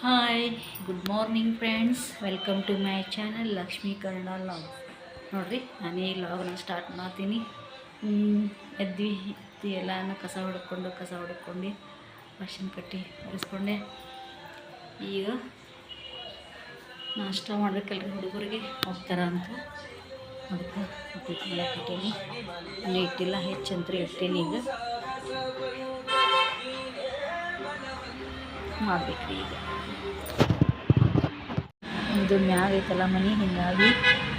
Hi, good morning friends. Welcome to my channel Lakshmi Kannada log. ನೋಡಿರಿ, ನಾನು ಈ ಲಾಗ್ನ ಸ್ಟಾರ್ಟ್ ಮಾಡ್ತೀನಿ. ಎದ್ವಿ ಎಲ್ಲನೂ ಕಸ ಹೊಡ್ಕೊಂಡು ಅರ್ಶಿನ ಕಟ್ಟಿ ಒರೆಸ್ಕೊಂಡೆ. ಈಗ ನಾಷ್ಟ ಮಾಡ್ಬೇಕಲ್ರಿ, ಹುಡುಗರಿಗೆ ಹೋಗ್ತಾರ ಅಂತ ಅದಕ್ಕೆ ಉಪ್ಪಿಟ್ಟು ಮಾಡಾಕತ್ತೀನಿ. ಇನ್ನೂ ಇಟ್ಟಿಲ್ಲ, ಹೆಚ್ಚಂತ್ರ ಇಟ್ಟೀನಿ. ಈಗ ಮಾಡಬೇಕ್ರಿ. ಈಗ ಇದು ಮ್ಯಾಗ ಐತಲ್ಲ ಮನೆ, ಹೀಗಾಗಿ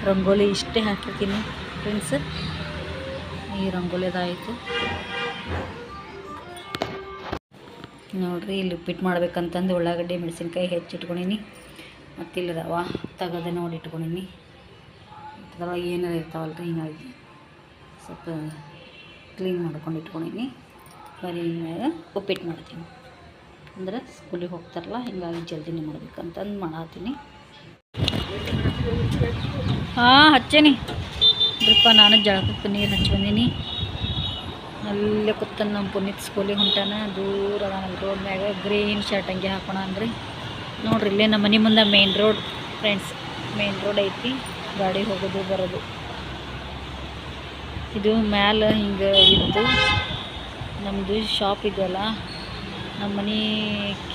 ರಂಗೋಲಿ ಇಷ್ಟೇ ಹಾಕಿರ್ತೀನಿ ಫ್ರೆಂಡ್ಸ್. ಈ ರಂಗೋಲಿದಾಯಿತು ನೋಡ್ರಿ. ಇಲ್ಲಿ ಉಪ್ಪಿಟ್ಟು ಮಾಡ್ಬೇಕಂತಂದು ಉಳ್ಳಾಗಡ್ಡಿ ಮೆಣಸಿನ್ಕಾಯಿ ಹೆಚ್ಚಿಟ್ಕೊಂಡೀನಿ. ಮತ್ತು ಇಲ್ಲಿ ರವೆ ತೆಗೆದು ನೋಡಿ ಇಟ್ಕೊಂಡೀನಿ. ರವೆ ಏನಾರು ಇರ್ತಾವಲ್ರಿ, ಹೀಗಾಗಿ ಸ್ವಲ್ಪ ಕ್ಲೀನ್ ಮಾಡ್ಕೊಂಡು ಇಟ್ಕೊಂಡೀನಿ. ಬರೀ ಮ್ಯಾಗ ಉಪ್ಪಿಟ್ಟು ಮಾಡ್ತೀನಿ. ಅಂದ್ರೆ ಸ್ಕೂಲಿಗೆ ಹೋಗ್ತಾರಲ್ಲ, ಹೀಗಾಗಿ ಜಲ್ದಿನೇ ಮಾಡ್ಬೇಕಂತಂದು ಮಾಡತ್ತೀನಿ. ಹಚ್ಚೇನಿ ಡ್ರಿಪ್ಪ. ನಾನು ಜಳಕಕ್ಕೆ ನೀರು ಹಚ್ಚಿ ಬಂದೀನಿ. ಅಲ್ಲೇ ಕೂತಂದು ನಮ್ಮ ಪುನೀತ್ ಸ್ಕೂಲಿಗೆ ಹೊಂಟಾನ. ದೂರ ಅದ ರೋಡ್ ಮ್ಯಾಗ ಗ್ರೀನ್ ಶರ್ಟ್ ಅಂಗಿ ಹಾಕೋಣ ಅಂದ್ರಿ. ನೋಡ್ರಿ, ಇಲ್ಲೇ ನಮ್ಮ ಮನೆ ಮುಂದೆ main road friends. Main road ಐತಿ, ಗಾಡಿ ಹೋಗೋದು ಬರೋದು. ಇದು ಮ್ಯಾಲೆ ಹಿಂಗೆ ಇದ್ದು ನಮ್ಮದು ಶಾಪ್ ಇದೆಯಲ್ಲ, ನಮ್ಮ ಮನೆ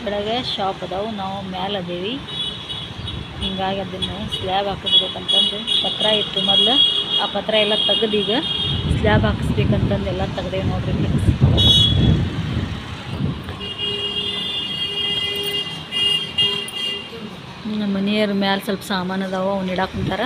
ಕೆಳಗೆ ಶಾಪ್ ಅದಾವೆ, ನಾವು ಮ್ಯಾಲೆ ಅದೇವಿ. ಹಿಂಗಾಗಿ ಅದನ್ನು ಸ್ಲ್ಯಾಬ್ ಹಾಕಿಸ್ಬೇಕಂತಂದು ಪತ್ರ ಇತ್ತು ಮೊದಲು. ಆ ಪತ್ರ ಎಲ್ಲ ತೆಗೆದು ಈಗ ಸ್ಲ್ಯಾಬ್ ಹಾಕಿಸ್ಬೇಕಂತಂದು ಎಲ್ಲ ತೆಗ್ದೇವೆ ನೋಡ್ರಿ ಫ್ರೆಂಡ್ಸ್. ನಮ್ಮ ಮನೆಯವ್ರ ಮ್ಯಾಲೆ ಸ್ವಲ್ಪ ಸಾಮಾನು ಅದಾವ, ಅವ್ನು ಇಡಾಕ ಕುಂತಾರ.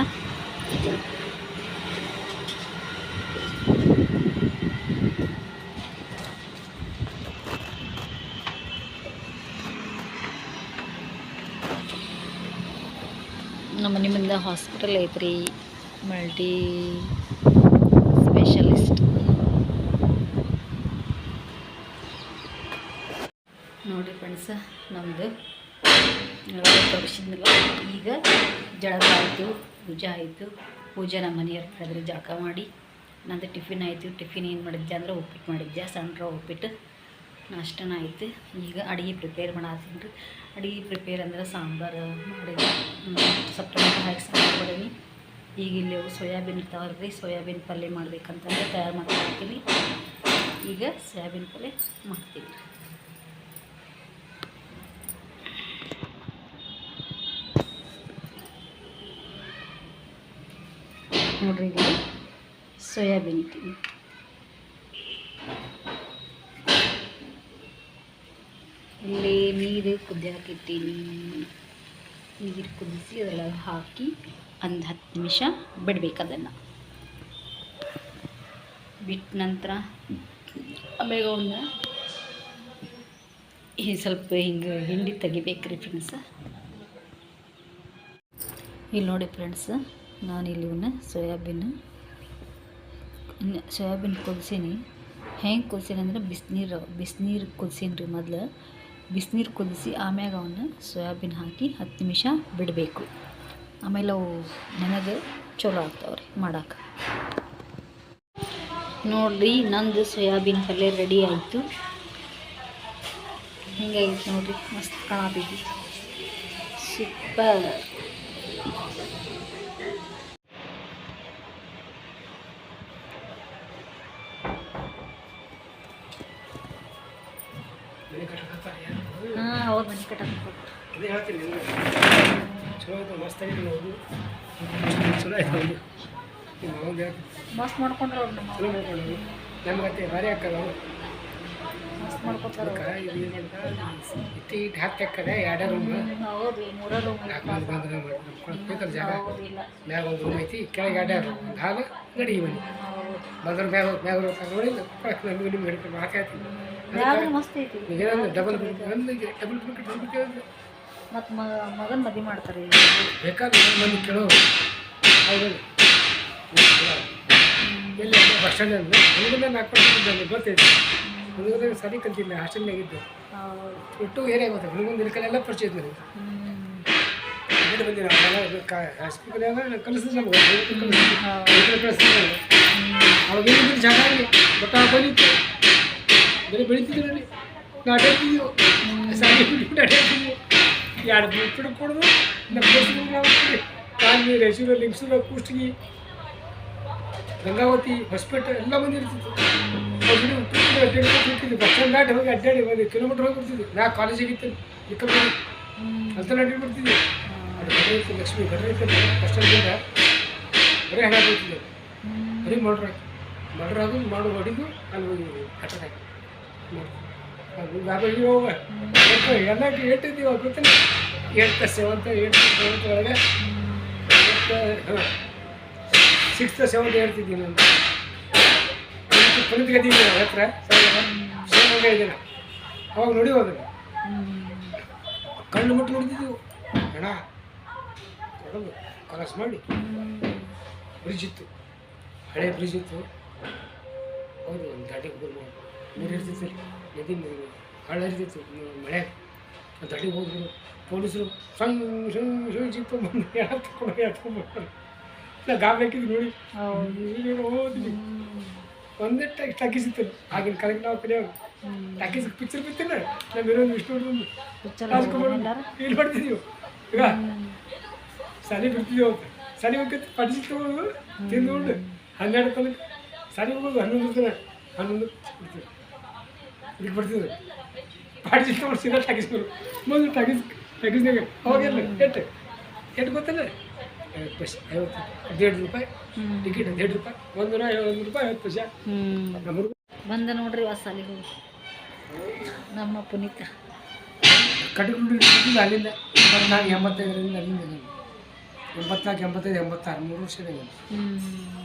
ನಮ್ಮ ಮನೆ ಮುಂದೆ ಹಾಸ್ಪಿಟಲ್ ಐತ್ರಿ, ಮಲ್ಟಿ ಸ್ಪೆಷಲಿಸ್ಟ್. ನೋಡಿರಿ ಫ್ರೆಂಡ್ಸ, ನಮ್ಮದು ತೋರಿಸಿದ್ನಲ್ಲ. ಈಗ ಜಳಕ ಆಯಿತು, ಪೂಜೆ ಆಯಿತು. ಪೂಜೆ ನಮ್ಮ ಮನೆಯವ್ರು ಮಾಡಿದ್ರೆ ಜಳಕ ಮಾಡಿ. ನಂದು ಟಿಫಿನ್ ಆಯಿತು. ಟಿಫಿನ್ ಏನು ಮಾಡಿದ್ದೆ ಅಂದ್ರೆ ಉಪ್ಪಿಟ್ಟು ಮಾಡಿದ್ದೆ, ಸಣ್ಣ ಉಪ್ಪಿಟ್ಟು. ನಾಷ್ಟನ ಆಯಿತು. ಈಗ ಅಡುಗೆ ಪ್ರಿಪೇರ್ ಮಾಡತ್ತೀನಿ ರೀ. ಅಡುಗೆ ಪ್ರಿಪೇರ್ ಅಂದ್ರೆ ಸಾಂಬಾರು ಮಾಡಿದ್ವಿ, ಸ್ವಲ್ಪ ಟೊಮೆಟೊ ಹಾಕಿ ಸಾಂಬಾರು ಮಾಡೀನಿ. ಈಗ ಇಲ್ಲಿ ಸೋಯಾಬೀನ್ ಇರ್ತಾವಲ್ಲ ರೀ, ಸೋಯಾಬೀನ್ ಪಲ್ಯ ಮಾಡ್ಬೇಕಂತಂದ್ರೆ ತಯಾರು ಮಾಡ್ಕೊಳ್ತೀನಿ. ಈಗ ಸೋಯಾಬೀನ್ ಪಲ್ಯ ಮಾಡ್ತೀನಿ. ನೋಡ್ರಿ, ಇಲ್ಲಿ ಸೋಯಾಬೀನ್ ಇಟ್ಟಿನಿ. ಇಲ್ಲಿ ನೀರು ಕುದಿಯಾಕಿಟ್ಟೀನಿ. ನೀರು ಕುದಿಸಿ ಅದರೊಳಗೆ ಹಾಕಿ ಒಂದು 10 ನಿಮಿಷ ಬಿಡ್ಬೇಕು. ಅದನ್ನು ಬಿಟ್ಟ ನಂತರ ಆಮೇಲೆ ಅವನ್ನ ಸ್ವಲ್ಪ ಹಿಂಗೆ ಹಿಂಡಿ ತೆಗಿಬೇಕ್ರಿ ಫ್ರೆಂಡ್ಸ್. ಇಲ್ಲಿ ನೋಡಿ ಫ್ರೆಂಡ್ಸ್, ನಾನಿಲ್ಲಿ ಇವನ್ನ ಸೋಯಾಬೀನ್ ಕುದಿಸೀನಿ. ಹೆಂಗೆ ಕುದಿಸೀನಿ ಅಂದ್ರೆ ಬಿಸಿನೀರು ಕುದಿಸೀನಿ ರೀ. ಮೊದಲು ಬಿಸಿನೀರು ಕುದಿಸಿ ಆಮ್ಯಾಗ ಅವನ್ನ ಸೋಯಾಬೀನ್ ಹಾಕಿ 10 ನಿಮಿಷ ಬಿಡಬೇಕು. ಆಮೇಲೆ ಅವು ನನಗೆ ಚಲೋ ಆಗ್ತಾವ್ರಿ ಮಾಡೋಕೆ. ನೋಡಿರಿ, ನಂದು ಸೋಯಾಬೀನ್ ಪಲ್ಯ ರೆಡಿ ಆಯಿತು. ಹಿಂಗಾಗಿತ್ತು ನೋಡಿರಿ, ಮಸ್ತ್ ಕಾಣತಿದ್ವಿ, ಸೂಪರ್. ಹೌದು, ಮನೆ ಕಟ್ಟಕ್ಕೆ ಮಸ್ತ್ ಮಾಡ್ಕೊಂಡ್ರೆ ಅವ್ರು ನಮ್ಗೆ ಭಾರಿ ಹಾಕಲ್ಲ. ಮಸ್ತ್ ಮಾಡ್ಕೊತಾರೆ. ಇಟ್ಟು ಹಾಕ್ತಾರೆ 2 ರೂಮ್. ಹೌದು, 3 ರೂಮ್ ಬೇಕಲ್ಲ ಜಾಗ. ಮ್ಯಾಗ ಒಂದು ರೂಮ್ ಐತಿ, ಕೆಳಗೆ 2 ರೂಮ್. ಹಾಲು ಗಡಿ ಮನೆ ಬಂದ್ರೆ ಮ್ಯಾಗ ನೋಡಿ ನಿಮ್ಗೆ ಹಿಡ್ಕೊಂಡು ಹಾಕಾಯ್ತು. ಮಸ್ತ್ ಐತಿ. ಡಬಲ್ ಮತ್ತು ಮಗನ ಮದುವೆ ಮಾಡ್ತಾರೆ ಬೇಕಾದ್ರೆ ಮಂದಿ ಕೇಳೋ ಎಲ್ಲಿ ಬಸ್ ಸ್ಟ್ಯಾಂಡ್ ಅಂದ್ರೆ ಹುಡುಗನ ಹಾಕ್ಕೊಂಡು ಗೊತ್ತೈತಿ. ಹುಡುಗನ ಸರಿ ಕಲ್ತಿಲ್ಲ, ಹಾಸ್ಟೆಲ್ನಾಗಿದ್ದು. ಒಟ್ಟು ಏನೇ ಗೊತ್ತ, ಹುಡುಗನ ಇರ್ಕಲೆಲ್ಲ ಪರಿಚಯ ಇದ್ದು ನನಗೆ. ಬಂದಿನ ಹಾಸ್ಪಿಟಲ್ ಕಲಿಸಿದ್ರೆ ನಮ್ಗೆ ಕಲಿಸಿದ್ರೆ ಅವಾಗ ಏನಿದ್ರು ಜಾಗ ಬಟ್ ಬಂದಿತ್ತು. ಬರೀ ಬೆಳಿತಿದ್ರು ನೋಡಿ, ನಾವು ಅಡ್ಡಾಡ್ತಿದ್ದೀವಿ, ಸಾಗಿ ಬಿಟ್ಬಿಟ್ಟು ಅಡ್ಡಾಡ್ತಿದ್ದೀವಿ. ಎರಡು ಮುಚ್ಚಿಡ ಕೊಡೋದು ನಮ್ಮ ದೇಶದಲ್ಲಿ ಕಾನ್ವಿ ರೈಸೂರು ಲಿಂಗಸೂರು ಕುಷ್ಟಗಿ ಗಂಗಾವತಿ ಹೊಸಪೇಟೆ ಎಲ್ಲ ಮಂದಿ ಇರ್ತಿತ್ತು ಅಡ್ಡಾಡಿ ಬಸ್ ಸ್ಟ್ಯಾಂಡ್ ದಾಟಿ ಹೋಗಿ ಅಡ್ಡಾಡಿ 1 ಕಿಲೋಮೀಟ್ರ್ ಹೋಗಿ ಬರ್ತಿದ್ವಿ. ನಾ ಕಾಲೇಜಿಗೆ ಇತ್ತು ಚಿಕ್ಕಬಳ್ಳಿ ಅಂತ ಅಡ್ಡಿ ಬರ್ತಿದ್ವಿ. ಅದು ಗಡ್ಡೆ ಇತ್ತು, ಲಕ್ಷ್ಮಿ ಗಡ್ಡೆ ಇತ್ತು ಬಸ್ ಸ್ಟ್ಯಾಂಡಿಂದ ಬರೀ ಹಣ ಬರ್ತಿದ್ದೆ, ಬರೀ ಮರ್ಡ್ರ್ ಆಗೋದು ಮಾಡು ಹೊಡಿದು ಅಲ್ಲಿ ಹೋಗಿ ಕಟ್ಟಡ ಗಾಬರಿ ಹೋಗ ಎಲ್ಲ ಏಟಿದ್ದೀವಿ ಗೊತ್ತಿಲ್ಲ 8th 7th 8th ಒಳಗೆ 6th 7th ಹೇಳ್ತಿದ್ದೀನಿ ನಾನು. ಪುನೀತ್ ಗದ್ದಿ ಹತ್ರ ಶಿವಮೊಗ್ಗ ಇದ್ದೀನಿ. ಅವಾಗ ನೋಡಿ ಹೋದ್ರೆ ಕಣ್ಣು ಮುಟ್ಟು ನೋಡ್ತಿದ್ದೀವಿ. ಹಣ ಕೊಡೋದು ಕಲಸ್ ಮಾಡಿ ಬ್ರಿಡ್ಜ್ ಇತ್ತು, ಹಳೆ ಬ್ರಿಡ್ಜ್ ಇತ್ತು. ಹೌದು, ಒಂದು ದಾಟಿಗೆ ಹೋಗ್ಬೋದು, ನೀರು ಇರ್ತಿತ್ತು, ನದಿ ಹಳ್ಳ ಇರ್ತಿತ್ತು, ಮಳೆ ದಾಟಿಗೆ ಹೋಗ್ಬೋದು. ಪೊಲೀಸರು ಸಣ್ಣ ಜಿಪ್ಪು ಬಂದು ಎತ್ಕೊಂಡ್ಬರ್ತಾರೆ. ನಾ ಗಾಬರಿಕಿದ್ದು ನೋಡಿ ಹೋದ್ವಿ. ಒಂದೇ ಟಾಕೀಸ್ ಇತ್ತು ಆಗಿನ ಕಾಲಕ್ಕೆ. ನಾವು ಕಲಿಯೋದು ಟಾಕೀಸ್ ಪಿಕ್ಚರ್ ಬಿತ್ತಿಲ್ಲ, ನಮ್ಮ ಇರೋದು ವಿಷ್ಣು ರಾಜ್ಕುಮಾರ್ ಫೀಲ್ ಮಾಡ್ತಿದ್ದೀವಿ. ಈಗ ಸಾಲಿ ಬಿಡ್ತಿದ್ದೀವಿ ಅಂತ ಸಾಲಿ ಹೋಗ್ತೈತಿ ಪಡಿಸಿ ತಗೋದು ತಿಂದುಕೊಂಡು 12 ತನಕ ಸಾಲಿ ಹೋಗೋದು 11 ತನಕ 11 ಬಿಡ್ತೀವಿ. ಇದಕ್ಕೆ ಬರ್ತಿದ್ವಿ ಪಾಡಿಸಿ ತಗೊಂಡು ಸೀದಾ ಟಾಕೀಸ್ಗಳು ಮೊದಲು ಟಾಕೀಸ್ನಾಗ ಅವಾಗೆಲ್ಲ ಎಷ್ಟು ಗೊತ್ತಲ್ಲ 50 ಪೈಸೆ 50 ರೂಪಾಯಿ ಟಿಕೆಟ್ 1.5 ರೂಪಾಯಿ 1 ರೂಪಾಯಿ 50 ಪೈಸೆ. ಬಂದ ನೋಡ್ರಿ ಆ ಸಾಲಿಗೆ ಹೋಗಿ ನಮ್ಮ ಪುನೀತ ಕಟ್ಟಿಕೊಂಡು ಅಲ್ಲಿಂದ 84 ಅಲ್ಲಿಂದ 84 85 86 3 ವರ್ಷದಾಗ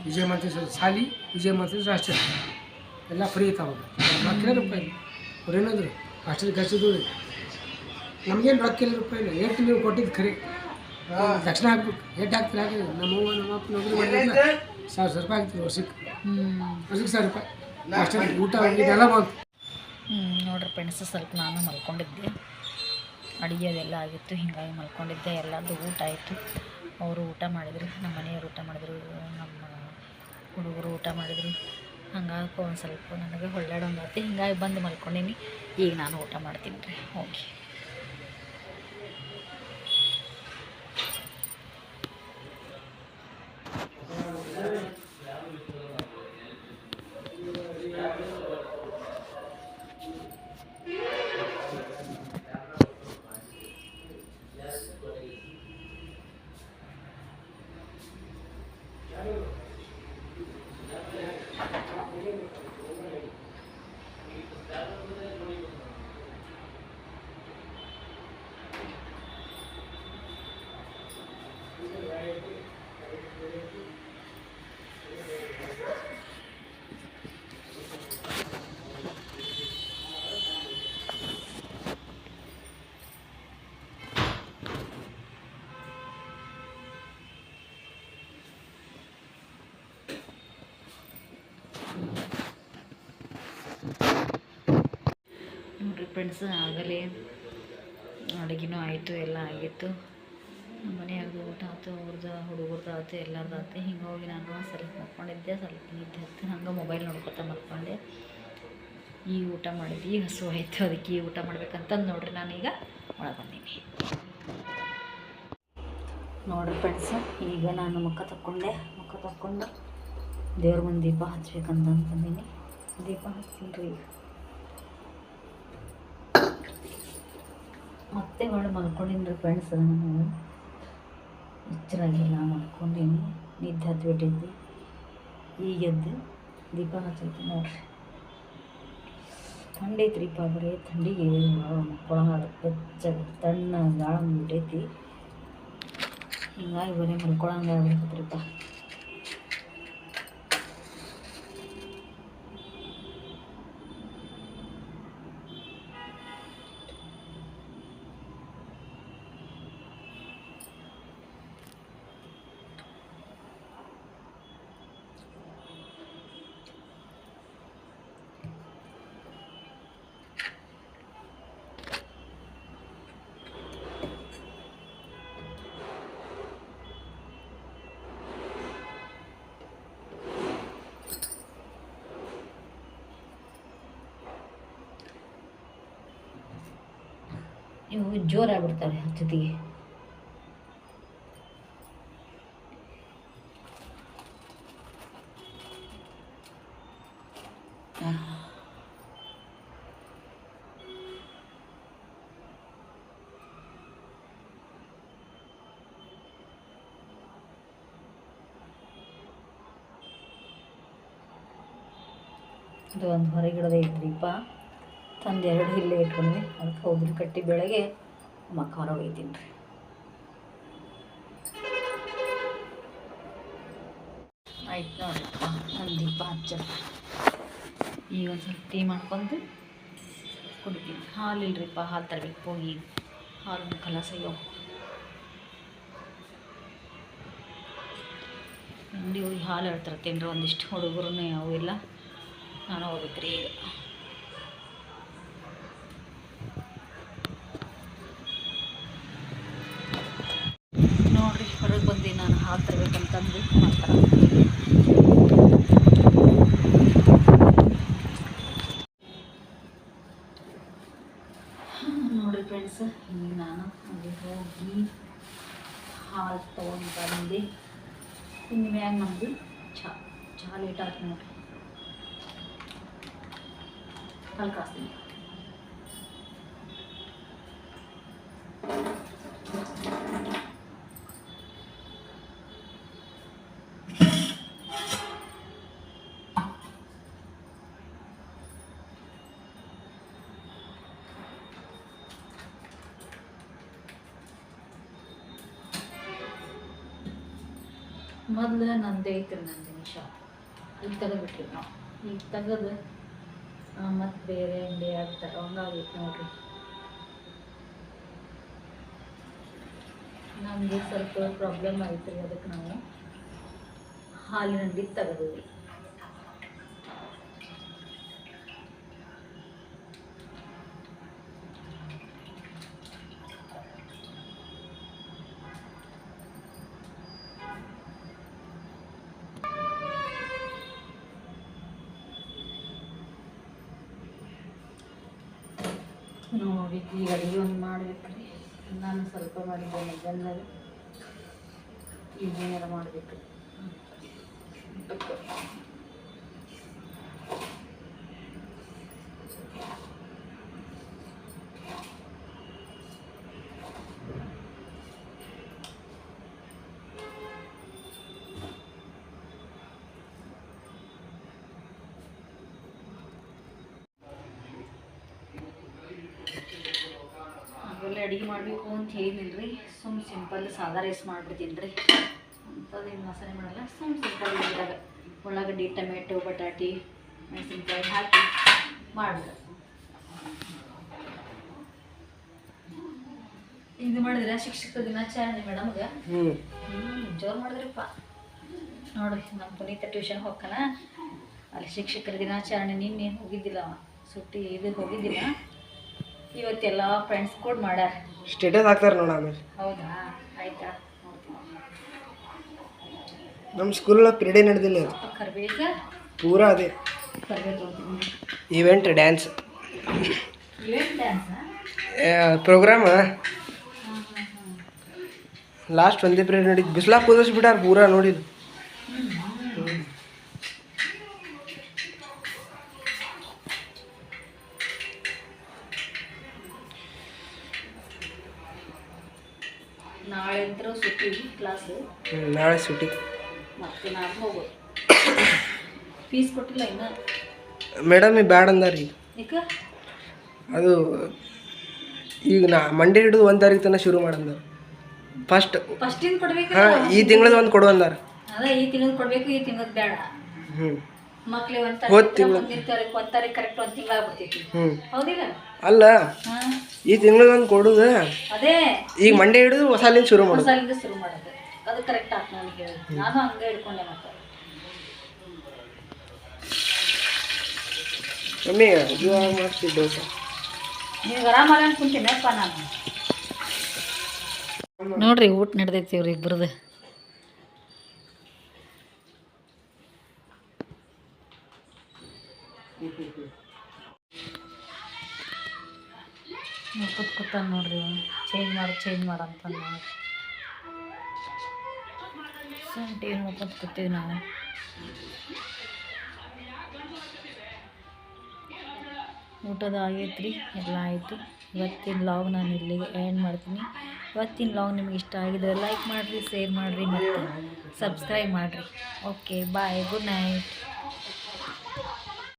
ವಿಜಯ ಮಾತೇಶ್ವರ ಸಾಲಿ, ವಿಜಯ ಮಾತೇಶ್ವರ ಹಾಸ್ಟೆಲ್ ಎಲ್ಲ ಫ್ರೀ ಇರ್ತಾವೆ. ರೊಕ್ಕ ರೂಪಾಯಿ ಅವ್ರು ಏನಂದ್ರು ಹಾಸ್ಟೆಲ್ ಖರ್ಚಿದ್ದು ನಮಗೇನು ರೊಕ್ಕ ಇಲ್ಲ ರೂಪಾಯಿ ಇಲ್ಲ. ಎಷ್ಟು ನೀವು ಕೊಟ್ಟಿದ್ದು ಖರೀ ದಕ್ಷಿಣ ಹಾಕ್ಬೇಕು. ಎಷ್ಟು ಹಾಕ್ತಾರೆ ಹಾಕಿ ನಮ್ಮವ್ವ ನಮ್ಮ ಅಪ್ಪ ನೌಕರಿ ಮಾಡಿದ್ರಲ್ಲ 1000 ರೂಪಾಯಿ ಆಗ್ತದೆ ವರ್ಷಕ್ಕೆ 1000 ರೂಪಾಯಿ ಹಾಸ್ಟೆಲ್ ಊಟ ಇದೆಲ್ಲ ಬಂತು. ನೋಡ್ರಿ ಫ್ರೆಂಡ್ಸ್, ಸ್ವಲ್ಪ ನಾನು ಮಲ್ಕೊಂಡಿದ್ದೆ, ಅಡುಗೆ ಅದೆಲ್ಲ ಆಗಿತ್ತು, ಹೀಗಾಗಿ ಮಲ್ಕೊಂಡಿದ್ದೆ. ಎಲ್ಲರದ್ದು ಊಟ ಆಯಿತು. ಅವರು ಊಟ ಮಾಡಿದರು, ನಮ್ಮ ಮನೆಯವರು ಊಟ ಮಾಡಿದರು, ನಮ್ಮ ಹುಡುಗರು ಊಟ ಮಾಡಿದರು. ಹಂಗಾಗಿ ಒಂದು ಸ್ವಲ್ಪ ನನಗೆ ಹೊಳ್ಳಾಡೋಂಗೆ ಆಯ್ತು. ಹೀಗಾಗಿ ಬಂದು ಮಲ್ಕೊಂಡೀನಿ. ಈಗ ನಾನು ಊಟ ಮಾಡ್ತೀನಿ ರೀ ಹೋಗಿ. ನೋಡ್ರಿ ಫ್ರೆಂಡ್ಸ್, ಆಗಲೇ ಅಡುಗೆನೂ ಆಯಿತು, ಎಲ್ಲ ಆಗಿತ್ತು. ನಮ್ಮ ಮನೆಯವ್ರದ್ದು ಊಟ ಆಯ್ತು, ಅವ್ರದ್ದು ಹುಡುಗರ್ದು ಆಯ್ತು, ಎಲ್ಲರದ್ದು ಆಯ್ತು. ಹಿಂಗೆ ಹೋಗಿ ನಾನು ಸ್ವಲ್ಪ ಮಲ್ಕೊಂಡಿದ್ದೆ, ಸ್ವಲ್ಪ ನಿದ್ದೆ ಹತ್ತು ಹಂಗೆ ಮೊಬೈಲ್ ನೋಡ್ಕೊತ ಮಲ್ಕೊಂಡೆ. ಈಗ ಊಟ ಮಾಡಿದ್ವಿ, ಈಗ ಹಸು ಆಯಿತು, ಅದಕ್ಕೆ ಈಗ ಊಟ ಮಾಡ್ಬೇಕಂತಂದು ನೋಡ್ರಿ ನಾನೀಗ ಒಳಗೆ ಬಂದೀನಿ. ನೋಡ್ರಿ ಫ್ರೆಂಡ್ಸ್, ಈಗ ನಾನು ಮುಖ ತಕ್ಕೊಂಡು ದೇವ್ರ ಮುಂದೆ ದೀಪ ಹಚ್ಬೇಕಂತ ಬಂದೀನಿ. ದೀಪ ಹಚ್ತೀನಿ ರೀ. ಈಗ ಮತ್ತೆ ಹೊಳ್ಳಿ ಮಲ್ಕೊಂಡಿನಿ ರೀ ಫ್ರೆಂಡ್ಸ್. ನಾನು ಎಚ್ಚರಾಗಿಲ್ಲ, ಮಲ್ಕೊಂಡೀನಿ, ನಿದ್ದೆ ಹತ್ಬಿಟ್ಟಿದ್ದೆ. ಈಗ ಎದ್ದು ದೀಪ ಹಚ್ಚೈತಿ ನೋಡ್ರಿ. ಥಂಡಿ ಐತ್ರಿಪ್ಪ, ಬರೀ ಥಂಡಿಗೆ ಮಲ್ಕೊಳಂಗ ಹೆಚ್ಚಾಗಿ ತಣ್ಣ ಗಾಳ ಬಿಟ್ಟೈತಿ. ಹಿಂಗಾಗಿ ಬರೀ ಮಲ್ಕೊಳಂಗೆ ಆಗ್ಬಿಡ್ತೈತ್ರಿಪ್ಪ. ಇವು ಜೋರಾಗ್ಬಿಡ್ತವೆ ಜೊತೆಗೆ. ಇದು ಒಂದು ಹೊರಗಿಡದ ಐತ್ರಿಪ್ಪ, ತಂದು 2 ಇಲ್ಲೇ ಇಟ್ಕೊಂಡ್ವಿ. ಅದಕ್ಕೆ ಒಬ್ರು ಕಟ್ಟಿ ಬೆಳಗ್ಗೆ ಮಕ್ಕ ಹೊರಗೆ ಒಯ್ತೀನಿ ರೀ. ಆಯ್ತು ನೋಡ್ರಿಪ್ಪ, ನನ್ನ ದೀಪ ಹಚ್ಚ. ಈಗ ಒಂದು ಸ್ವಲ್ಪ ಟೀ ಮಾಡ್ಕೊಂಡು ಕುಡಿತೀನಿ. ಹಾಲು ಇಲ್ರಿಪ್ಪ, ಹಾಲು ತರಬೇಕು ಹೋಗಿ. ಹಾಲು ಕಲಸ ಅಯ್ಯೋ ಅಂಗಡಿ ಹೋಗಿ ಹಾಲು ಹೇಳ್ತಿರ್ತೀನಿ ರೀ. ಒಂದಿಷ್ಟು ಹುಡುಗರು ಅವು ಇಲ್ಲ, ನಾನು ಹೋಗ್ಬೇಕು ರೀ ಈಗ. ನೋಡಿರಿ ಹೊರಗೆ ಬಂದು ನಾನು ಹಾಲು ತರಬೇಕಂತಂದು ಮಾಡ್ತಾರೆ. ನೋಡಿರಿ ಫ್ರೆಂಡ್ಸ್, ಈಗ ನಾನು ಅಲ್ಲಿ ಹೋಗಿ ಹಾಲು ತೊಗೊಂಡು ಬಂದು ಇನ್ನು ಮ್ಯಾಗ ನಮ್ಮದು ಚಹಾ ಲೇಟ್ ಆಯ್ತು ನೋಡಿರಿ. ಹಾಲು ಕಾಸ್ತೀನಿ. ಮೊದಲು ನಂದೇ ಐತ್ರಿ ನಂದಿನಿ ಶಾಪ್. ಈಗ ತೆಗೆದ್ಬಿಟ್ರಿ ನಾವು. ಈಗ ತೆಗೆದು ಮತ್ತು ಬೇರೆ ಅಂಗಡಿ ಆಗ್ತಾರೆ ಹಂಗಾಗೈತೆ ನೋಡ್ರಿ. ನಮಗೆ ಸ್ವಲ್ಪ ಪ್ರಾಬ್ಲಮ್ ಆಯ್ತು ರೀ, ಅದಕ್ಕೆ ನಾವು ಹಾಲಿನ ಅಂಗಡಿ ತೆಗೆದ್ವಿ. ನೋಡಿ ಈಗ ಅಡುಗೆ ಒಂದು ಮಾಡ್ಬೇಕು ರೀ. ನಾನು ಸ್ವಲ್ಪ ಮಾಡಿದ್ದೆ ಮಧ್ಯಾಹ್ನದಾಗ, ಈಗ ಏನಾರ ಮಾಡಬೇಕು ರೀ. ಅವೆಲ್ಲ ಅಡುಗೆ ಮಾಡಬೇಕು ಅಂತ ಹೇಳಿಲ್ಲ ರೀ. ಸುಮ್ಮ ಸಿಂಪಲ್ ಸಾದಾ ರೈಸ್ ಮಾಡಿಬಿಡ್ತೀನಿ ರೀ. ಅಂಥದ್ದೇನು ಮಸಾಲೆ ಮಾಡಲ್ಲ, ಸುಮ್ಮ ಸಿಂಪಲ್ ಇದ್ರಾಗ ಉಳ್ಳಾಗಡ್ಡಿ, ಟೊಮೆಟೊ, ಬಟಾಟಿ, ಮೆಣಸಿನ್ಕಾಯಿ ಹಾಕಿ ಮಾಡಿದ್ರೆ ಇದು ಮಾಡಿದ್ರೆ ಶಿಕ್ಷಕರ ದಿನಾಚರಣೆ ಮೇಡಮ್ಗೆ ಜೋರು ಮಾಡಿದ್ರಿಪ್ಪ. ನೋಡ್ರಿ ನಮ್ಮ ಪುನೀತ ಟ್ಯೂಷನ್ ಹೋಗ್ಕನ, ಅಲ್ಲಿ ಶಿಕ್ಷಕರ ದಿನಾಚರಣೆ ನಿನ್ನೆ ಹೋಗಿದ್ದಿಲ್ಲ, ಸುಟ್ಟಿ ಇದು ಹೋಗಿದ್ದಿಲ್ಲ. ಇವತ್ತೆಲ್ಲ ಫ್ರೆಂಡ್ಸ್ ಕೂಡ ಮಾಡ್ಯಾರ, ಸ್ಟೇಟಸ್ ಹಾಕ್ತಾರೆ ನೋಡ. ಆಮೇಲೆ ಹೌದಾ, ಆಯ್ತಾ ನೋಡ್ತೀನಿ. ನಮ್ಮ ಸ್ಕೂಲಲ್ಲಿ ಪಿರಿಯಡೇ ನಡೆದಿಲ್ಲ, ಕರ್ಬೇಕ ಪೂರಾ ಅದೇ ಕರ್ಬೇಕು. Event dance event dance programme last ಒಂದೇ ಪಿರಿಯಡ್ ನಡೀತು. ಬಿಸ್ಲಾಗ ಕೂದಿಸ್ಬಿಟ್ಟಾರ ಪೂರಾ ನೋಡಿದ್ದು. ನಾಳೆ ಅಂತರೂ ಸುಟ್ಟಿ ಕ್ಲಾಸು. ನಾಳೆ ಸುಟ್ಟಿ. ಮತ್ತೆ ನಾನು ಹೋಗೋದು. ಫೀಸ್ ಕೊಟ್ಟಿಲ್ಲ ಇನ್ನು ಮೇಡಮ್ ಬ್ಯಾಡ ಅಂದಾರ. ಈಗ ಅದು ಈಗ ಮಂಡೇ ಹಿಡಿದು 1 ತಾರೀಕು ತನಕ ಶುರು ಮಾಡಂದಾರ. ಫಸ್ಟಿಂದ ಕೊಡ್ಬೇಕು. ಹಾಂ, ಈ ತಿಂಗಳದ ಒಂದು ಕೊಡು ಅಂದಾರ. ಅದೇ ಈ ತಿಂಗಳು ಕೊಡಬೇಕು, ಈ ತಿಂಗಳದ ಬೇಡ. ಮಕ್ಳಿಗೆ 1 ತಾರೀಕು ಮುಂದಿನ ತಾರೀಕು 1 ತಾರೀಕು ಕರೆಕ್ಟ್ 1 ತಿಂಗಳಾಗ್ಬಿಡ್ತೈತಿ. ಹೌದಿಲ್ಲ? ಅಲ್ಲ, ಈ ತಿಂಗಳದ ಒಂದು ಕೊಡುದು. ಅದೇ ಈಗ ಮಂಡೇ ಹಿಡಿದು ಹೊಸಾಲಿಂದ ಶುರು ಮಾಡೋದು. ಹೊಸಾಲಿಂದ ಶುರು ಮಾಡೋದು, ಅದು ಕರೆಕ್ಟ್ ಆಯ್ತು ನನಗೆ. ನಾನು ಹಂಗೆ ಹಿಡ್ಕೊಂಡೆ. ಮತ್ತೆ ಮಮ್ಮಿ ಇದು ಮಾಡ್ತಿದ್ದೆ ದೋಸೆ. ನೀವು ಆರಾಮಾಗ ಕುಂತೀನಪ್ಪ ನಾನು. ನೋಡ್ರಿ ಊಟ ನಡೆದೈತಿ ಇವ್ರು ಇಬ್ಬರದು. ಕೂತಾನ ನೋಡ್ರಿ ಚೇಂಜ್ ಮಾಡಂತ ನೋಡಿ ಟಿ ವಿ ನೋಡ್ಕೊತ ಕೂತೀವಿ ನಾವು. ಊಟದ ಆಗೈತ್ರಿ, ಎಲ್ಲ ಆಯಿತು. ಇವತ್ತಿನ ಲಾಗ್ ನಾನು ಇಲ್ಲಿಗೆ ಎಂಡ್ ಮಾಡ್ತೀನಿ. ಇವತ್ತಿನ ಲಾಗ್ ನಿಮ್ಗೆ ಇಷ್ಟ ಆಗಿದ್ರೆ ಲೈಕ್ ಮಾಡಿರಿ, ಶೇರ್ ಮಾಡಿರಿ ಮತ್ತು ಸಬ್ಸ್ಕ್ರೈಬ್ ಮಾಡಿರಿ. Okay bye, good night.